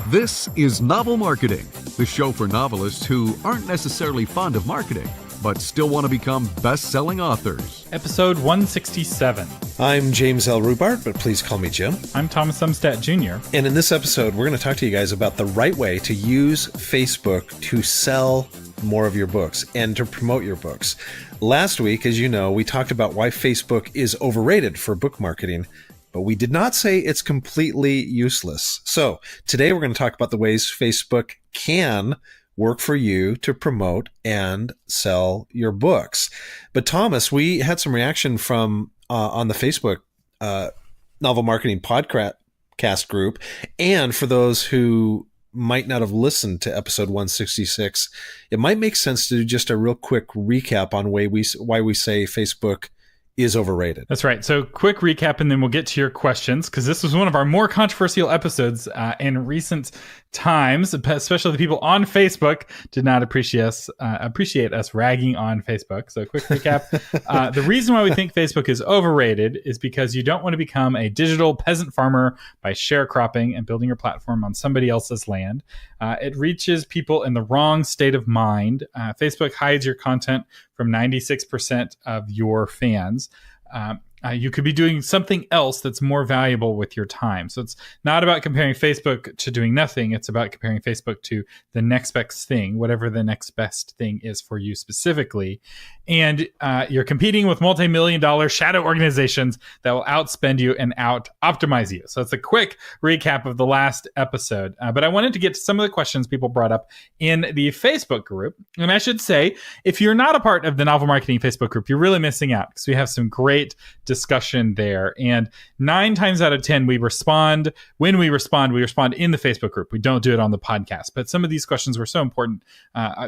This is Novel Marketing, the show for novelists who aren't necessarily fond of marketing, but still want to become best-selling authors. Episode 167. I'm James L. Rubart, but please call me Jim. I'm Thomas Umstadt Jr. And in this episode, we're going to talk to you guys about the right way to use Facebook to sell more of your books and to promote your books. Last week, as you know, we talked about why Facebook is overrated for book marketing, but we did not say it's completely useless. So today we're going to talk about the ways Facebook can work for you to promote and sell your books. But Thomas, we had some reaction from on the Facebook Novel Marketing Podcast group. And for those who might not have listened to episode 166, it might make sense to do just a real quick recap on why we say Facebook is overrated. That's right. So quick recap, and then we'll get to your questions, because this was one of our more controversial episodes in recent times, especially the people on Facebook did not appreciate us ragging on Facebook. So quick recap. The reason why we think Facebook is overrated is because you don't want to become a digital peasant farmer by sharecropping and building your platform on somebody else's land. It reaches people in the wrong state of mind. Facebook hides your content from 96% of your fans. You could be doing something else that's more valuable with your time. So it's not about comparing Facebook to doing nothing. It's about comparing Facebook to the next best thing, whatever the next best thing is for you specifically. And you're competing with multi-million-dollar shadow organizations that will outspend you and out-optimize you. So it's a quick recap of the last episode. But I wanted to get to some of the questions people brought up in the Facebook group. And I should say, if you're not a part of the Novel Marketing Facebook group, you're really missing out, because we have some great discussion there. And 9 times out of 10, we respond. When we respond in the Facebook group. We don't do it on the podcast. But some of these questions were so important,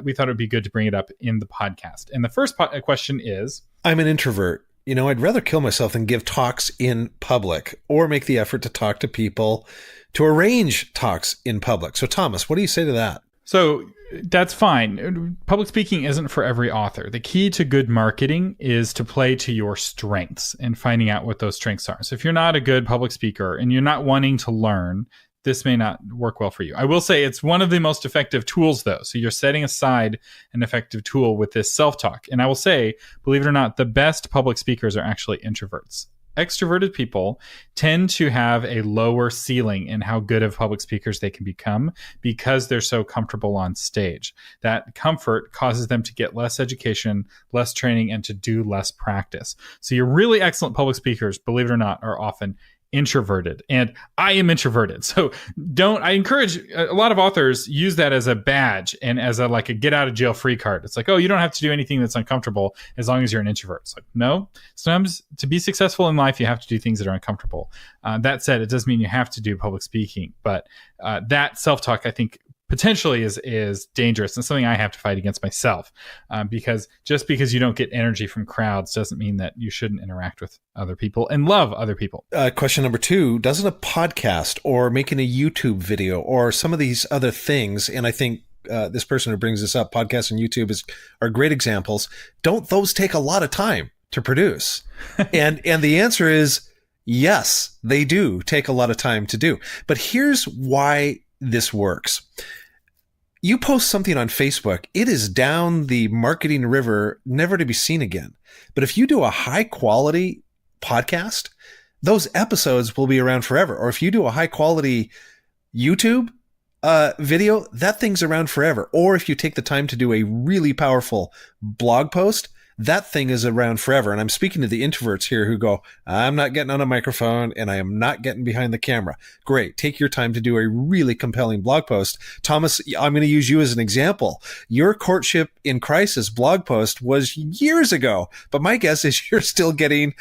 we thought it would be good to bring it up in the podcast. And the first question is, I'm an introvert. I'd rather kill myself than give talks in public or make the effort to talk to people, to arrange talks in public. So Thomas, what do you say to that? So that's fine. Public speaking isn't for every author. The key to good marketing is to play to your strengths and finding out what those strengths are. So if you're not a good public speaker and you're not wanting to learn, this may not work well for you. I will say it's one of the most effective tools, though. So you're setting aside an effective tool with this self-talk. And I will say, believe it or not, the best public speakers are actually introverts. Extroverted people tend to have a lower ceiling in how good of public speakers they can become because they're so comfortable on stage. That comfort causes them to get less education, less training, and to do less practice. So your really excellent public speakers, believe it or not, are often introverted, and I am introverted. So I encourage a lot of authors use that as a badge and as a get out of jail free card. It's like, oh, you don't have to do anything that's uncomfortable as long as you're an introvert. It's like, no, sometimes to be successful in life, you have to do things that are uncomfortable. That said, it doesn't mean you have to do public speaking, but that self-talk, I think, potentially is dangerous and something I have to fight against myself, because just because you don't get energy from crowds doesn't mean that you shouldn't interact with other people and love other people. Question number 2, doesn't a podcast or making a YouTube video or some of these other things, and I think this person who brings this up, podcasts and YouTube are great examples, don't those take a lot of time to produce? and the answer is yes, they do take a lot of time to do. But here's why this works. You post something on Facebook, it is down the marketing river, never to be seen again. But if you do a high quality podcast, those episodes will be around forever. Or if you do a high quality YouTube video, that thing's around forever. Or if you take the time to do a really powerful blog post, that thing is around forever. And I'm speaking to the introverts here who go, I'm not getting on a microphone and I am not getting behind the camera. Great. Take your time to do a really compelling blog post. Thomas, I'm going to use you as an example. Your Courtship in Crisis blog post was years ago, but my guess is you're still getting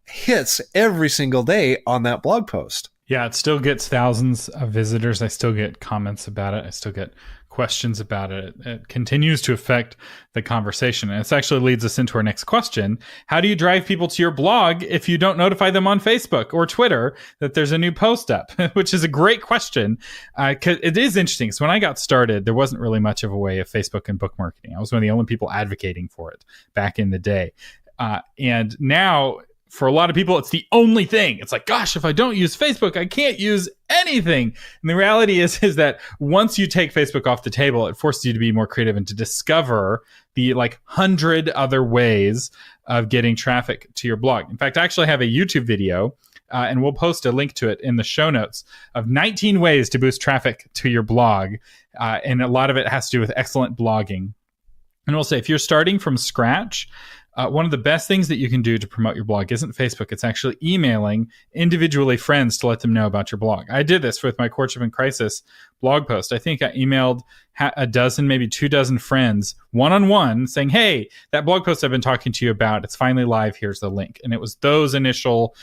hits every single day on that blog post. Yeah, it still gets thousands of visitors. I still get comments about it. I still get questions about it. It continues to affect the conversation. And this actually leads us into our next question. How do you drive people to your blog if you don't notify them on Facebook or Twitter that there's a new post up? Which is a great question. 'Cause it is interesting. So when I got started, there wasn't really much of a way of Facebook and book marketing. I was one of the only people advocating for it back in the day. And now for a lot of people, it's the only thing. It's like, gosh, if I don't use Facebook, I can't use anything. And the reality is that once you take Facebook off the table, it forces you to be more creative and to discover the 100 other ways of getting traffic to your blog. In fact, I actually have a YouTube video, and we'll post a link to it in the show notes, of 19 ways to boost traffic to your blog. And a lot of it has to do with excellent blogging. And we'll say, if you're starting from scratch, one of the best things that you can do to promote your blog isn't Facebook. It's actually emailing individually friends to let them know about your blog. I did this with my Courtship in Crisis blog post. I think I emailed a dozen, maybe 24 friends one-on-one saying, hey, that blog post I've been talking to you about, it's finally live. Here's the link. And it was those initial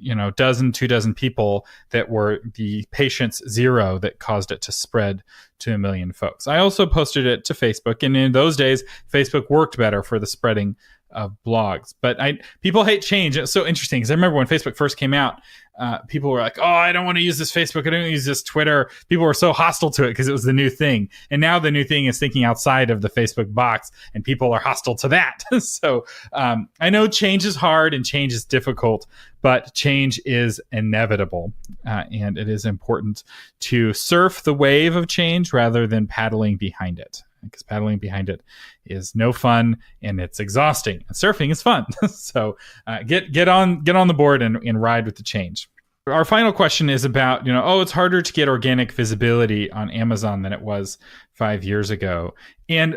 24 people that were the patience zero that caused it to spread to 1 million folks. I also posted it to Facebook, and in those days, Facebook worked better for the spreading of blogs. But people hate change. It's so interesting because I remember when Facebook first came out, people were like, oh, I don't want to use this Facebook. I don't use this Twitter. People were so hostile to it because it was the new thing. And now the new thing is thinking outside of the Facebook box, and people are hostile to that. So I know change is hard and change is difficult, but change is inevitable. And it is important to surf the wave of change rather than paddling behind it, because paddling behind it is no fun and it's exhausting. And surfing is fun. So get on the board and ride with the change. Our final question is about, it's harder to get organic visibility on Amazon than it was 5 years ago. And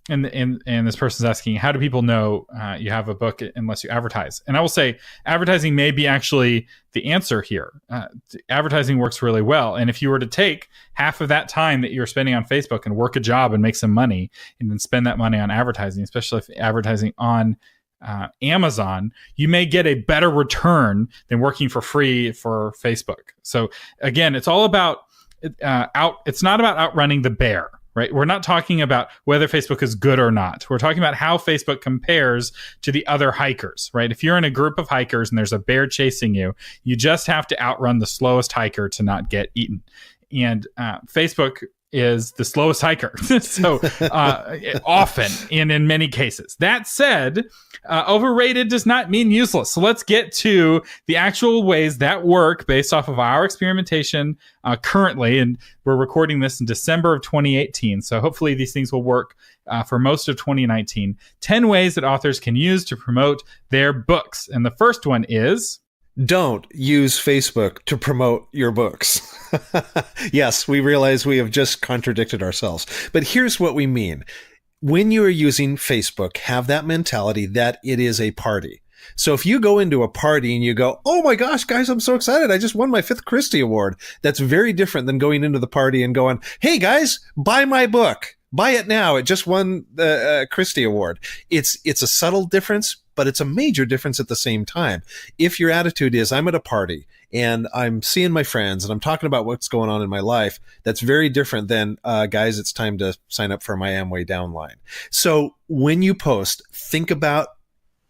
this person's asking, how do people know you have a book unless you advertise? And I will say, advertising may be actually the answer here. Advertising works really well. And if you were to take half of that time that you're spending on Facebook and work a job and make some money, and then spend that money on advertising, especially if advertising on Amazon, you may get a better return than working for free for Facebook. So again, it's all about it's not about outrunning the bear, right? We're not talking about whether Facebook is good or not. We're talking about how Facebook compares to the other hikers, right? If you're in a group of hikers and there's a bear chasing you, you just have to outrun the slowest hiker to not get eaten. And Facebook is the slowest hiker. So often and in many cases. That said, overrated does not mean useless. So let's get to the actual ways that work based off of our experimentation currently. And we're recording this in December of 2018. So hopefully these things will work for most of 2019. 10 ways that authors can use to promote their books. And the first one is... don't use Facebook to promote your books. Yes, we realize we have just contradicted ourselves. But here's what we mean. When you are using Facebook, have that mentality that it is a party. So if you go into a party and you go, oh my gosh, guys, I'm so excited. I just won my 5th Christie Award. That's very different than going into the party and going, hey guys, buy my book. Buy it now. It just won the Christie Award. It's a subtle difference, but it's a major difference at the same time. If your attitude is, I'm at a party and I'm seeing my friends and I'm talking about what's going on in my life, that's very different than, guys, it's time to sign up for my Amway downline. So when you post, think about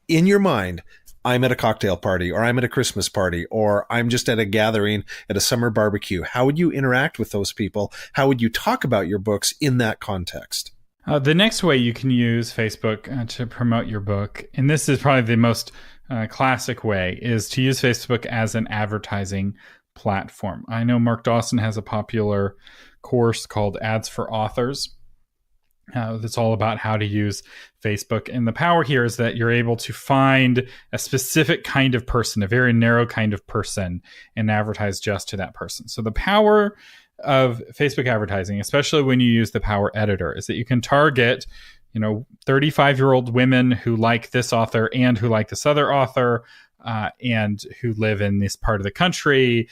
in your mind, I'm at a cocktail party, or I'm at a Christmas party, or I'm just at a gathering at a summer barbecue. How would you interact with those people? How would you talk about your books in that context? The next way you can use Facebook to promote your book, and this is probably the most classic way, is to use Facebook as an advertising platform. I know Mark Dawson has a popular course called Ads for Authors. That's all about how to use Facebook. And the power here is that you're able to find a specific kind of person, a very narrow kind of person, and advertise just to that person. So the power of Facebook advertising, especially when you use the Power Editor, is that you can target 35-year-old women who like this author and who like this other author and who live in this part of the country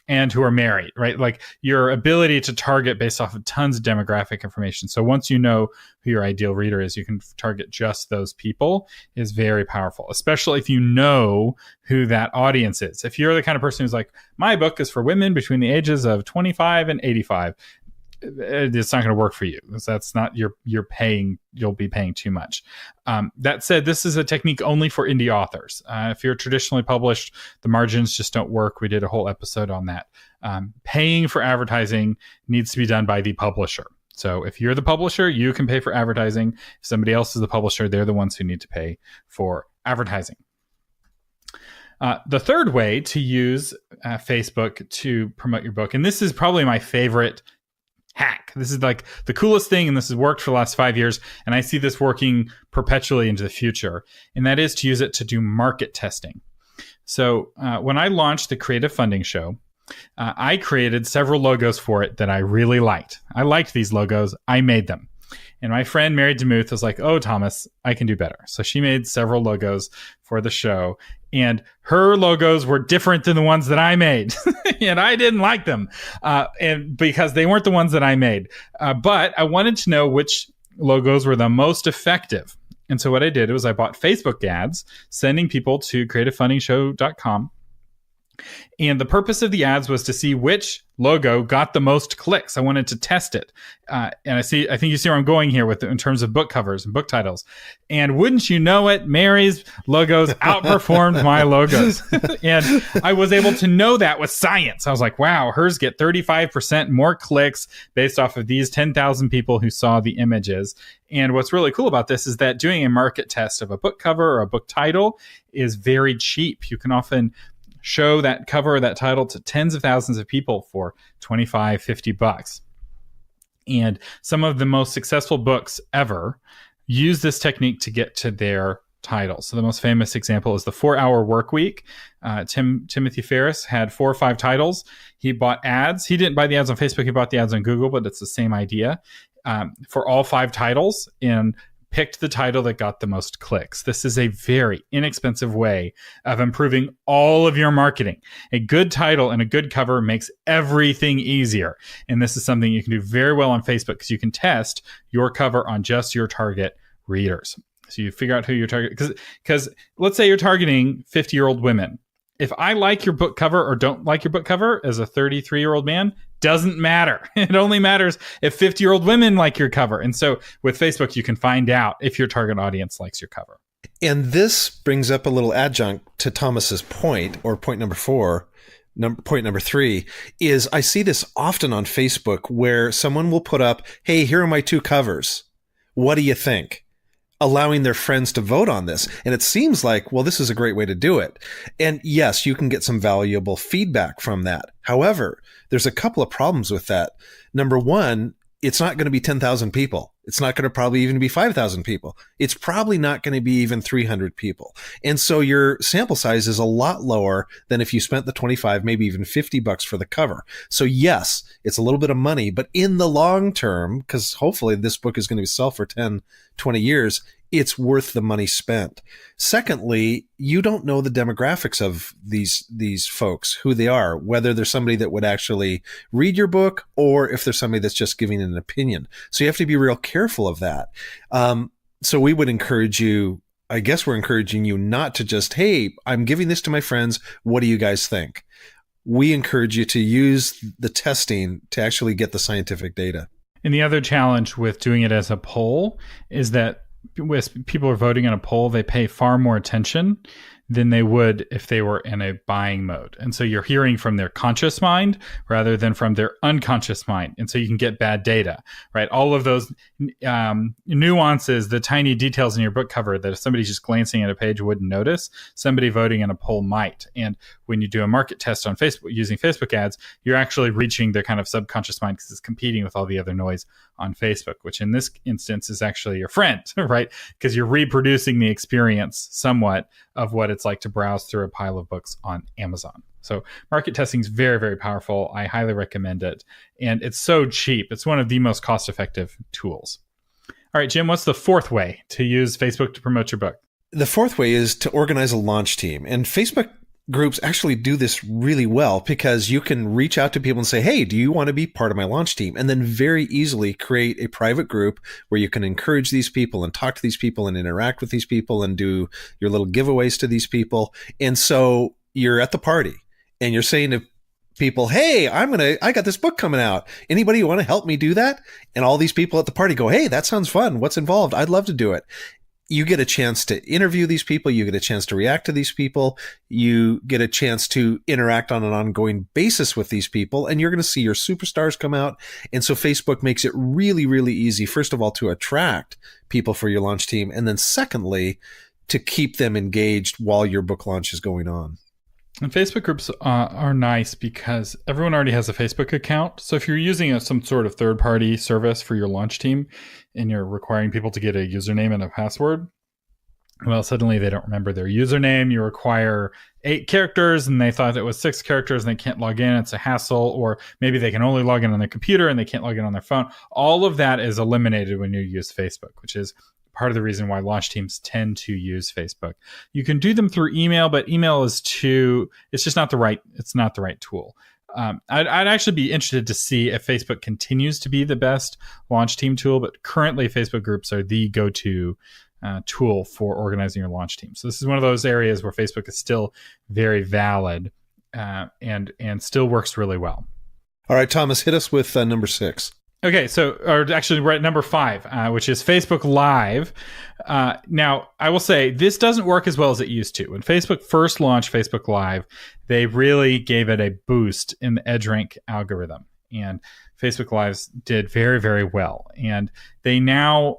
and who are married, right? Like your ability to target based off of tons of demographic information. So once you know who your ideal reader is, you can target just those people, is very powerful, especially if you know who that audience is. If you're the kind of person who's like, my book is for women between the ages of 25 and 85, it's not going to work for you. That's not you'll be paying too much. That said, this is a technique only for indie authors. If you're traditionally published, the margins just don't work. We did a whole episode on that. Paying for advertising needs to be done by the publisher. So if you're the publisher, you can pay for advertising. If somebody else is the publisher, they're the ones who need to pay for advertising. The third way to use Facebook to promote your book, and this is probably my favorite hack. This is like the coolest thing, and this has worked for the last 5 years, and I see this working perpetually into the future, and that is to use it to do market testing. So when I launched the Creative Funding Show, I created several logos for it that I really liked. I liked these logos. I made them. And my friend Mary DeMuth was like, oh, Thomas, I can do better. So she made several logos for the show. And her logos were different than the ones that I made. And I didn't like them and because they weren't the ones that I made. But I wanted to know which logos were the most effective. And so what I did was I bought Facebook ads, sending people to creativefundingshow.com. And the purpose of the ads was to see which logo got the most clicks. I wanted to test it. And I think you see where I'm going here in terms of book covers and book titles. And wouldn't you know it, Mary's logos outperformed my logos. And I was able to know that with science. I was like, wow, hers get 35% more clicks based off of these 10,000 people who saw the images. And what's really cool about this is that doing a market test of a book cover or a book title is very cheap. You can often show that cover or that title to tens of thousands of people for $25, $50. And some of the most successful books ever use this technique to get to their titles. So the most famous example is The 4-Hour Workweek. Timothy Ferriss had 4 or 5 titles. He bought ads. He didn't buy the ads on Facebook. He bought the ads on Google, but it's the same idea for all 5 titles, and picked the title that got the most clicks. This is a very inexpensive way of improving all of your marketing. A good title and a good cover makes everything easier. And this is something you can do very well on Facebook because you can test your cover on just your target readers. So you figure out who you're targeting. Because let's say you're targeting 50-year-old women. If I like your book cover or don't like your book cover as a 33-year-old man, doesn't matter. It only matters if 50-year-old women like your cover. And so with Facebook, you can find out if your target audience likes your cover. And this brings up a little adjunct to Thomas's point, or point number 4. Point number 3 is I see this often on Facebook where someone will put up, hey, here are my 2 covers. What do you think? Allowing their friends to vote on this. And it seems like, well, this is a great way to do it. And yes, you can get some valuable feedback from that. However, there's a couple of problems with that. Number one, it's not going to be 10,000 people. It's not going to probably even be 5,000 people. It's probably not going to be even 300 people. And so your sample size is a lot lower than if you spent the 25, maybe even $50 for the cover. So yes, it's a little bit of money, but in the long term, because hopefully this book is going to sell for 10, 20 years, it's worth the money spent. Secondly, you don't know the demographics of these folks, who they are, whether they're somebody that would actually read your book or if they're somebody that's just giving an opinion. So you have to be real careful of that. So we would encourage you, I guess we're encouraging you not to just, hey, I'm giving this to my friends. What do you guys think? We encourage you to use the testing to actually get the scientific data. And the other challenge with doing it as a poll is that when people are voting in a poll, they pay far more attention than they would if they were in a buying mode. And so you're hearing from their conscious mind rather than from their unconscious mind. And so you can get bad data, right? All of those nuances, the tiny details in your book cover that if somebody's just glancing at a page wouldn't notice, somebody voting in a poll might. And when you do a market test on Facebook using Facebook ads, you're actually reaching their kind of subconscious mind because it's competing with all the other noise on Facebook, which in this instance is actually your friend, right? Because you're reproducing the experience somewhat of what it's like to browse through a pile of books on Amazon. So market testing is very, very powerful. I highly recommend it. And it's so cheap. It's one of the most cost-effective tools. All right, Jim, what's the 4th way to use Facebook to promote your book? The 4th way is to organize a launch team. And Facebook groups actually do this really well because you can reach out to people and say, hey, do you want to be part of my launch team? And then very easily create a private group where you can encourage these people and talk to these people and interact with these people and do your little giveaways to these people. And so you're at the party and you're saying to people, hey, I got this book coming out. Anybody want to help me do that? And all these people at the party go, hey, that sounds fun. What's involved? I'd love to do it. You get a chance to interview these people. You get a chance to react to these people. You get a chance to interact on an ongoing basis with these people, and you're going to see your superstars come out. And so Facebook makes it really, really easy, first of all, to attract people for your launch team. And then secondly, to keep them engaged while your book launch is going on. And Facebook groups are nice because everyone already has a Facebook account. So if you're using some sort of third-party service for your launch team and you're requiring people to get a username and a password, well, suddenly they don't remember their username. You require 8 characters and they thought it was 6 characters and they can't log in. It's a hassle. Or maybe they can only log in on their computer and they can't log in on their phone. All of that is eliminated when you use Facebook, which is part of the reason why launch teams tend to use Facebook. You can do them through email, but email is it's just not the right tool. I'd actually be interested to see if Facebook continues to be the best launch team tool, but currently Facebook groups are the go-to tool for organizing your launch team. So this is one of those areas where Facebook is still very valid and still works really well. All right, Thomas, hit us with number 6. Okay, or actually, right, number 5, which is Facebook Live. Now, I will say this doesn't work as well as it used to. When Facebook first launched Facebook Live, they really gave it a boost in the EdgeRank algorithm, and Facebook Lives did very, very well. And they now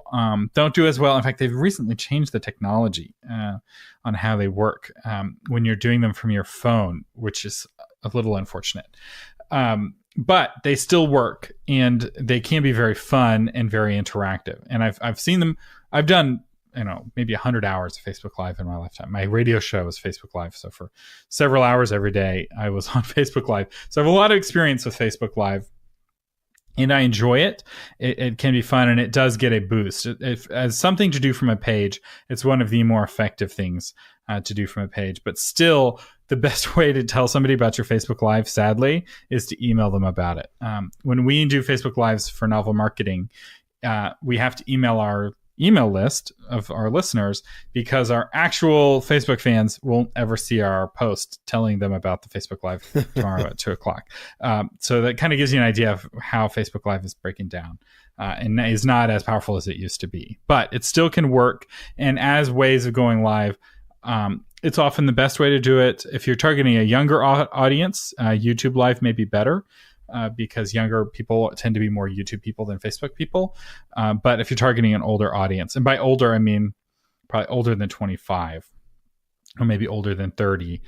don't do as well. In fact, they've recently changed the technology on how they work when you're doing them from your phone, which is a little unfortunate. But they still work, and they can be very fun and very interactive. And I've seen them. I've done maybe 100 hours of Facebook Live in my lifetime. My radio show was Facebook Live, so for several hours every day, I was on Facebook Live. So I have a lot of experience with Facebook Live, and I enjoy it. It can be fun, and it does get a boost. As something to do from a page, it's one of the more effective things to do from a page. But still, the best way to tell somebody about your Facebook Live, sadly, is to email them about it. When we do Facebook Lives for Novel Marketing, we have to email our email list of our listeners because our actual Facebook fans won't ever see our post telling them about the Facebook Live tomorrow at 2:00. So that kind of gives you an idea of how Facebook Live is breaking down. And is not as powerful as it used to be, but it still can work. And as ways of going live, it's often the best way to do it. If you're targeting a younger audience, YouTube Live may be better because younger people tend to be more YouTube people than Facebook people. But if you're targeting an older audience, and by older, I mean probably older than 25 or maybe older than 30,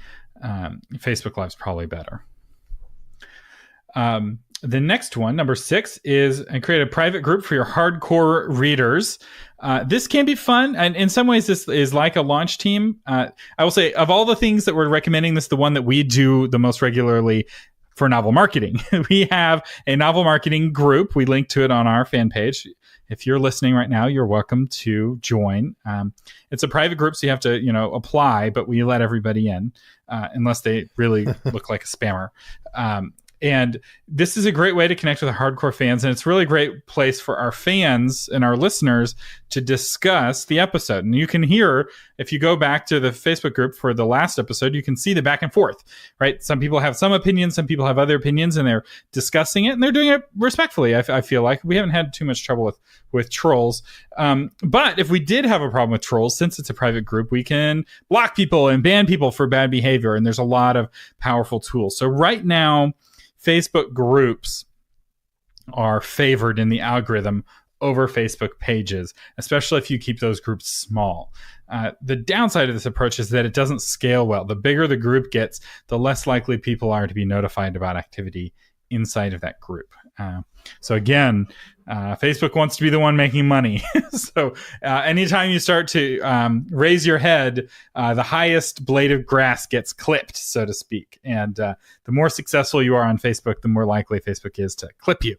Facebook Live is probably better. The next one, number 6, is create a private group for your hardcore readers. This can be fun, and in some ways, this is like a launch team. I will say, of all the things that we're recommending, this is the one that we do the most regularly for novel marketing. We have a novel marketing group. We link to it on our fan page. If you're listening right now, you're welcome to join. It's a private group, so you have to, apply, but we let everybody in unless they really look like a spammer. And this is a great way to connect with our hardcore fans. And it's a really great place for our fans and our listeners to discuss the episode. And you can hear, if you go back to the Facebook group for the last episode, you can see the back and forth, right? Some people have some opinions, some people have other opinions, and they're discussing it, and they're doing it respectfully. I feel like we haven't had too much trouble with trolls. But if we did have a problem with trolls, since it's a private group, we can block people and ban people for bad behavior. And there's a lot of powerful tools. So right now, Facebook groups are favored in the algorithm over Facebook pages, especially if you keep those groups small. The downside of this approach is that it doesn't scale well. The bigger the group gets, the less likely people are to be notified about activity inside of that group. So again, Facebook wants to be the one making money. So anytime you start to raise your head, the highest blade of grass gets clipped, so to speak. And the more successful you are on Facebook, the more likely Facebook is to clip you.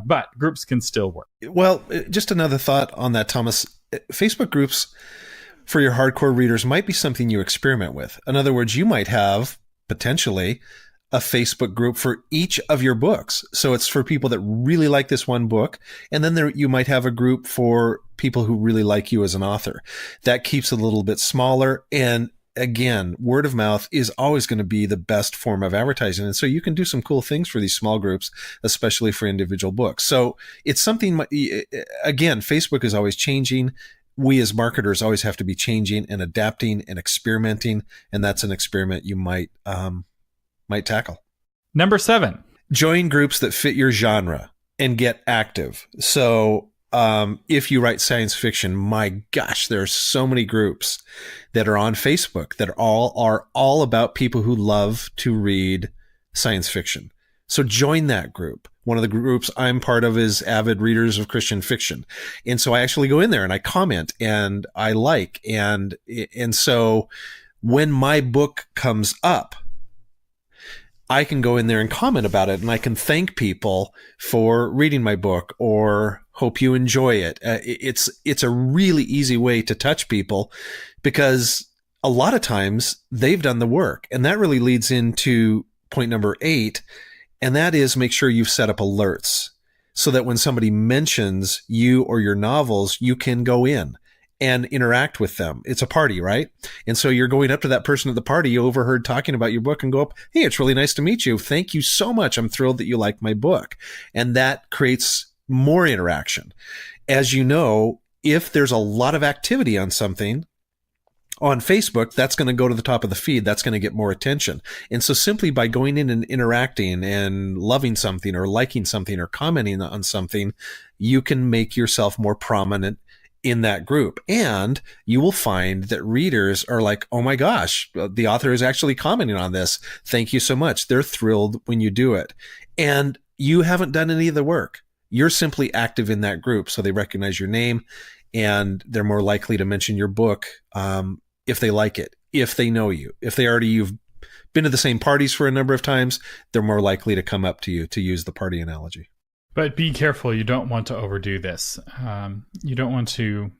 But groups can still work. Well, just another thought on that, Thomas. Facebook groups for your hardcore readers might be something you experiment with. In other words, you might have potentially a Facebook group for each of your books. So it's for people that really like this one book. And then you might have a group for people who really like you as an author. That keeps it a little bit smaller. And again, word of mouth is always going to be the best form of advertising. And so you can do some cool things for these small groups, especially for individual books. So it's something, again, Facebook is always changing. We as marketers always have to be changing and adapting and experimenting. And that's an experiment you might tackle. Number 7. Join groups that fit your genre and get active. So if you write science fiction, my gosh, there are so many groups that are on Facebook that are all about people who love to read science fiction. So join that group. One of the groups I'm part of is Avid Readers of Christian Fiction. And so I actually go in there and I comment and I like. And so when my book comes up, I can go in there and comment about it, and I can thank people for reading my book or hope you enjoy it. It's a really easy way to touch people because a lot of times they've done the work. And that really leads into point number 8. And that is, make sure you've set up alerts so that when somebody mentions you or your novels, you can go in and interact with them. It's a party, right? And so you're going up to that person at the party you overheard talking about your book and go up, hey, it's really nice to meet you. Thank you so much. I'm thrilled that you like my book. And that creates more interaction. As you know, if there's a lot of activity on something on Facebook, that's going to go to the top of the feed. That's going to get more attention. And so simply by going in and interacting and loving something or liking something or commenting on something, you can make yourself more prominent in that group. And you will find that readers are like, oh my gosh, the author is actually commenting on this. Thank you so much. They're thrilled when you do it. And you haven't done any of the work. You're simply active in that group. So they recognize your name and they're more likely to mention your book if they like it, if they know you, if you've been to the same parties for a number of times, they're more likely to come up to you, to use the party analogy. But be careful. You don't want to overdo this. You don't want to,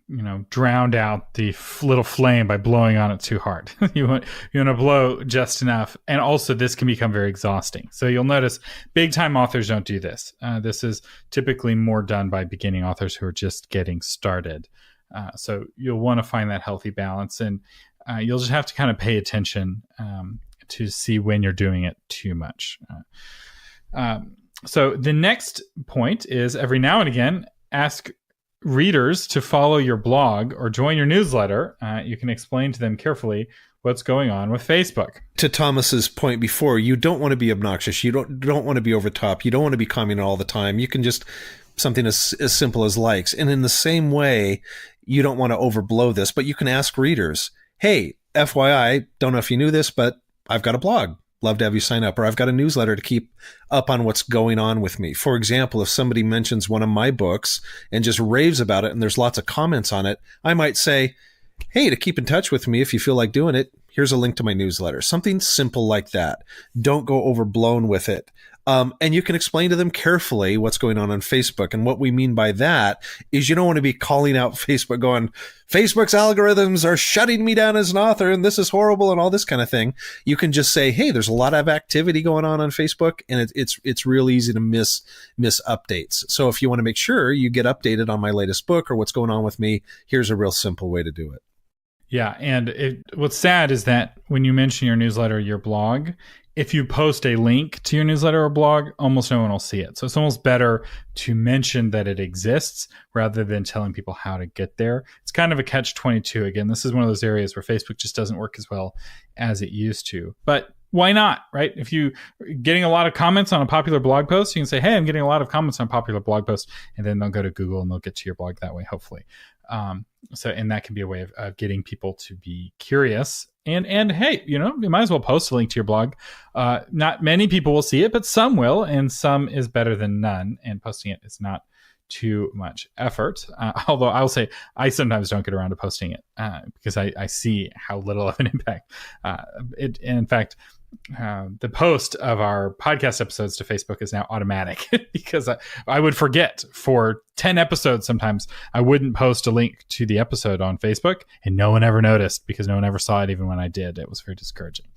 drown out the little flame by blowing on it too hard. You want to blow just enough. And also this can become very exhausting. So you'll notice big time authors don't do this. This is typically more done by beginning authors who are just getting started. So you'll want to find that healthy balance, and you'll just have to kind of pay attention to see when you're doing it too much. So the next point is, every now and again, ask readers to follow your blog or join your newsletter. You can explain to them carefully what's going on with Facebook. To Thomas's point before, you don't want to be obnoxious. You don't want to be over top. You don't want to be commenting all the time. You can just something as simple as likes. And in the same way, you don't want to overblow this, but you can ask readers, hey, FYI, don't know if you knew this, but I've got a blog. Love to have you sign up. Or I've got a newsletter to keep up on what's going on with me. For example, if somebody mentions one of my books and just raves about it and there's lots of comments on it, I might say, hey, to keep in touch with me, if you feel like doing it, here's a link to my newsletter. Something simple like that. Don't go overblown with it. And you can explain to them carefully what's going on Facebook. And what we mean by that is you don't want to be calling out Facebook going, Facebook's algorithms are shutting me down as an author and this is horrible and all this kind of thing. You can just say, hey, there's a lot of activity going on Facebook, and it's real easy to miss updates. So if you want to make sure you get updated on my latest book or what's going on with me, here's a real simple way to do it. Yeah. And what's sad is that when you mention your newsletter, or your blog, if you post a link to your newsletter or blog, almost no one will see it. So it's almost better to mention that it exists rather than telling people how to get there. It's kind of a catch-22. Again, this is one of those areas where Facebook just doesn't work as well as it used to. But why not, right? If you're getting a lot of comments on a popular blog post, you can say, hey, I'm getting a lot of comments on a popular blog post, and then they'll go to Google and they'll get to your blog that way, hopefully. And that can be a way of getting people to be curious. And hey, you might as well post a link to your blog. Not many people will see it, but some will, and some is better than none. And posting it is not too much effort. Although I'll say I sometimes don't get around to posting it because I see how little of an impact. In fact, the post of our podcast episodes to Facebook is now automatic because I would forget for 10 episodes. Sometimes I wouldn't post a link to the episode on Facebook and no one ever noticed because no one ever saw it even when I did. It was very discouraging.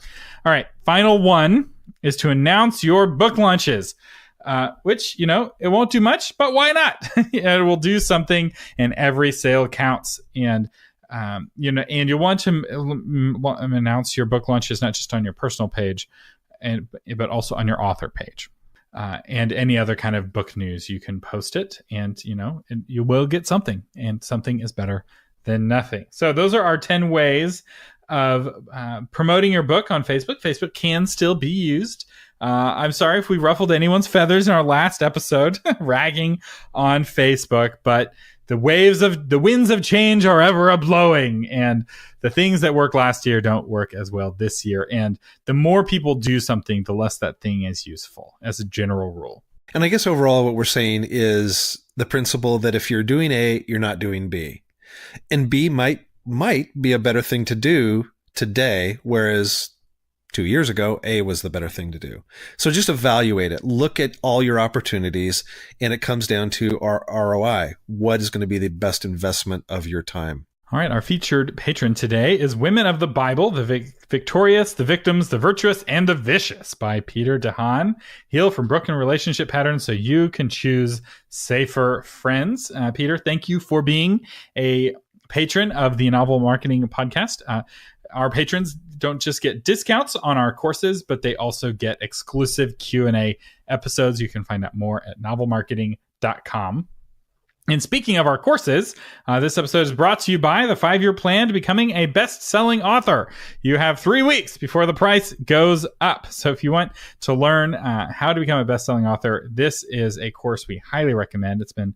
All right. Final one is to announce your book launches. Which, it won't do much, but why not? It will do something, and every sale counts. And, and you want to announce your book launches not just on your personal page, but also on your author page. And any other kind of book news, you can post it, and you will get something, and something is better than nothing. So those are our 10 ways of promoting your book on Facebook. Facebook can still be used I'm sorry if we ruffled anyone's feathers in our last episode, ragging on Facebook, but the winds of change are ever a blowing, and the things that worked last year don't work as well this year. And the more people do something, the less that thing is useful as a general rule. And I guess overall what we're saying is the principle that if you're doing A, you're not doing B. And B might be a better thing to do today, whereas 2 years ago, A was the better thing to do. So just evaluate it. Look at all your opportunities, and it comes down to our ROI. What is going to be the best investment of your time? All right, our featured patron today is Women of the Bible, the Victorious, the Victims, the Virtuous, and the Vicious by Peter DeHaan. Heal from broken relationship patterns so you can choose safer friends. Peter, thank you for being a patron of the Novel Marketing Podcast. Our patrons don't just get discounts on our courses, but they also get exclusive Q&A episodes. You can find out more at novelmarketing.com. And speaking of our courses, this episode is brought to you by the 5-year plan to becoming a best-selling author. You have 3 weeks before the price goes up. So if you want to learn how to become a best-selling author, this is a course we highly recommend. It's been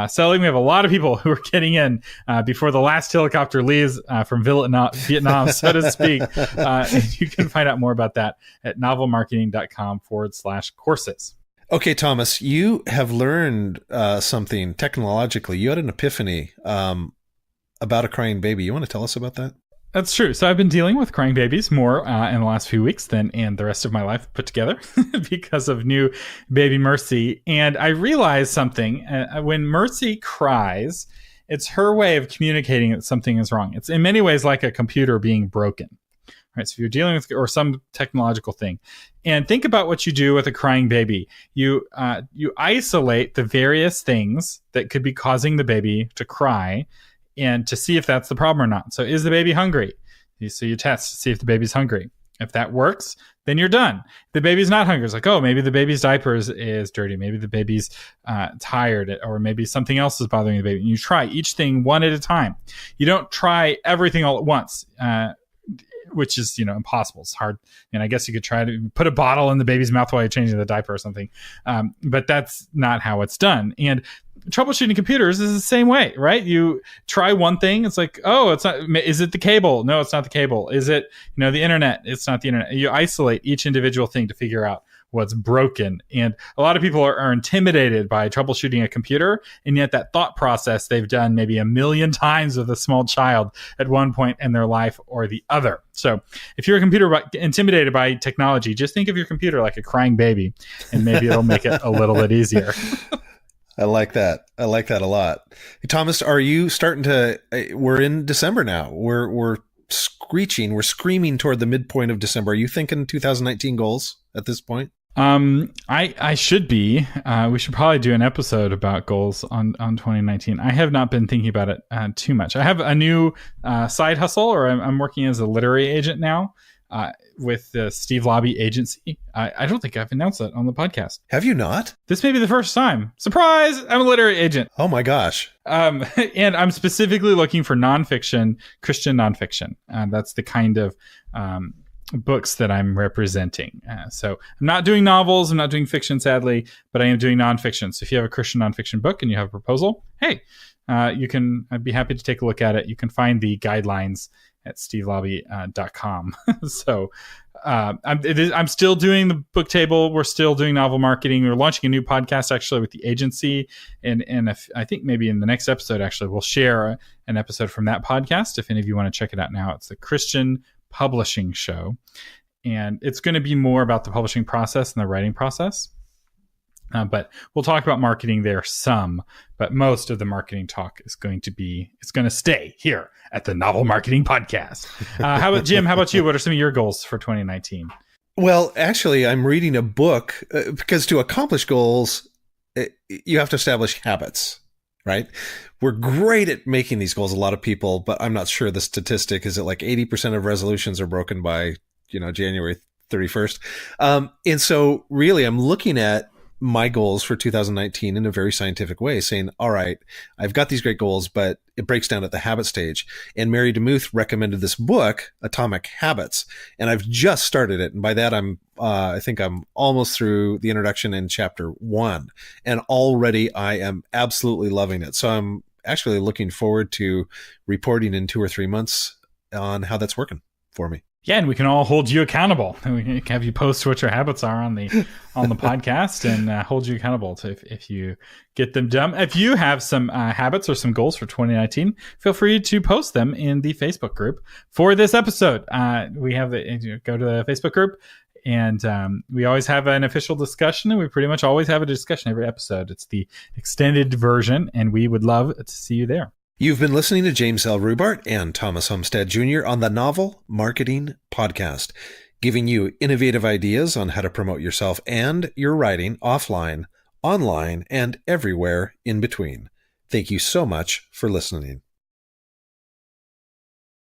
selling. We have a lot of people who are getting in before the last helicopter leaves from Vietnam, so to speak. And you can find out more about that at novelmarketing.com/courses. Okay, Thomas, you have learned something technologically. You had an epiphany about a crying baby. You want to tell us about that? That's true. So I've been dealing with crying babies more in the last few weeks than in the rest of my life put together because of new baby Mercy. And I realized something. When Mercy cries, it's her way of communicating that something is wrong. It's in many ways like a computer being broken. Right, so if you're dealing with or some technological thing, and think about what you do with a crying baby. You isolate the various things that could be causing the baby to cry, and to see if that's the problem or not. So is the baby hungry? So you test to see if the baby's hungry. If that works, then you're done. If the baby's not hungry, it's like, oh, maybe the baby's diapers is dirty. Maybe the baby's tired, or maybe something else is bothering the baby. And you try each thing one at a time. You don't try everything all at once. Which is, impossible. It's hard. And I guess you could try to put a bottle in the baby's mouth while you're changing the diaper or something. But that's not how it's done. And troubleshooting computers is the same way, right? You try one thing. It's like, oh, it's not. Is it the cable? No, it's not the cable. Is it, the internet? It's not the internet. You isolate each individual thing to figure out what's broken. And a lot of people are intimidated by troubleshooting a computer. And yet that thought process they've done maybe 1,000,000 times with a small child at one point in their life or the other. So if you're a computer intimidated by technology, just think of your computer like a crying baby, and maybe it'll make it a little bit easier. I like that. I like that a lot. Hey, Thomas, are you starting to, we're in December now. We're screaming toward the midpoint of December. Are you thinking 2019 goals at this point? I should be. We should probably do an episode about goals on 2019. I have not been thinking about it too much. I have a new side hustle, or I'm working as a literary agent now with the Steve Lobby agency. I don't think I've announced that on the podcast. Have you not? This may be the first time. Surprise! I'm a literary agent. Oh my gosh. And I'm specifically looking for nonfiction, Christian nonfiction. That's the kind of books that I'm representing. So I'm not doing novels, I'm not doing fiction, sadly, but I am doing nonfiction. So if you have a Christian nonfiction book and you have a proposal, hey, I'd be happy to take a look at it. You can find the guidelines at stevelobby.com. So I'm still doing the book table. We're still doing novel marketing. We're launching a new podcast actually with the agency. And if, I think maybe in the next episode, actually, we'll share an episode from that podcast. If any of you want to check it out now, it's the Christian Publishing Show. And it's going to be more about the publishing process and the writing process. But we'll talk about marketing there some, but most of the marketing talk is going to stay here at the Novel Marketing Podcast. How about Jim? How about you? What are some of your goals for 2019? Well, actually, I'm reading a book because to accomplish goals, you have to establish habits, right? We're great at making these goals, a lot of people, but I'm not sure the statistic is that like 80% of resolutions are broken by, January 31st. And so really I'm looking at my goals for 2019 in a very scientific way, saying, all right, I've got these great goals, but it breaks down at the habit stage. And Mary DeMuth recommended this book, Atomic Habits, and I've just started it. And by that, I think I'm almost through the introduction in chapter 1, and already I am absolutely loving it. So I'm actually looking forward to reporting in 2 or 3 months on how that's working for me. Yeah, and we can all hold you accountable. We can have you post what your habits are on the podcast, and hold you accountable to if you get them done. If you have some habits or some goals for 2019, feel free to post them in the Facebook group for this episode. We have go to the Facebook group, and we always have an official discussion, and we pretty much always have a discussion every episode. It's the extended version, and we would love to see you there. You've been listening to James L. Rubart and Thomas Homestead Jr. on the Novel Marketing Podcast, giving you innovative ideas on how to promote yourself and your writing offline, online, and everywhere in between. Thank you so much for listening.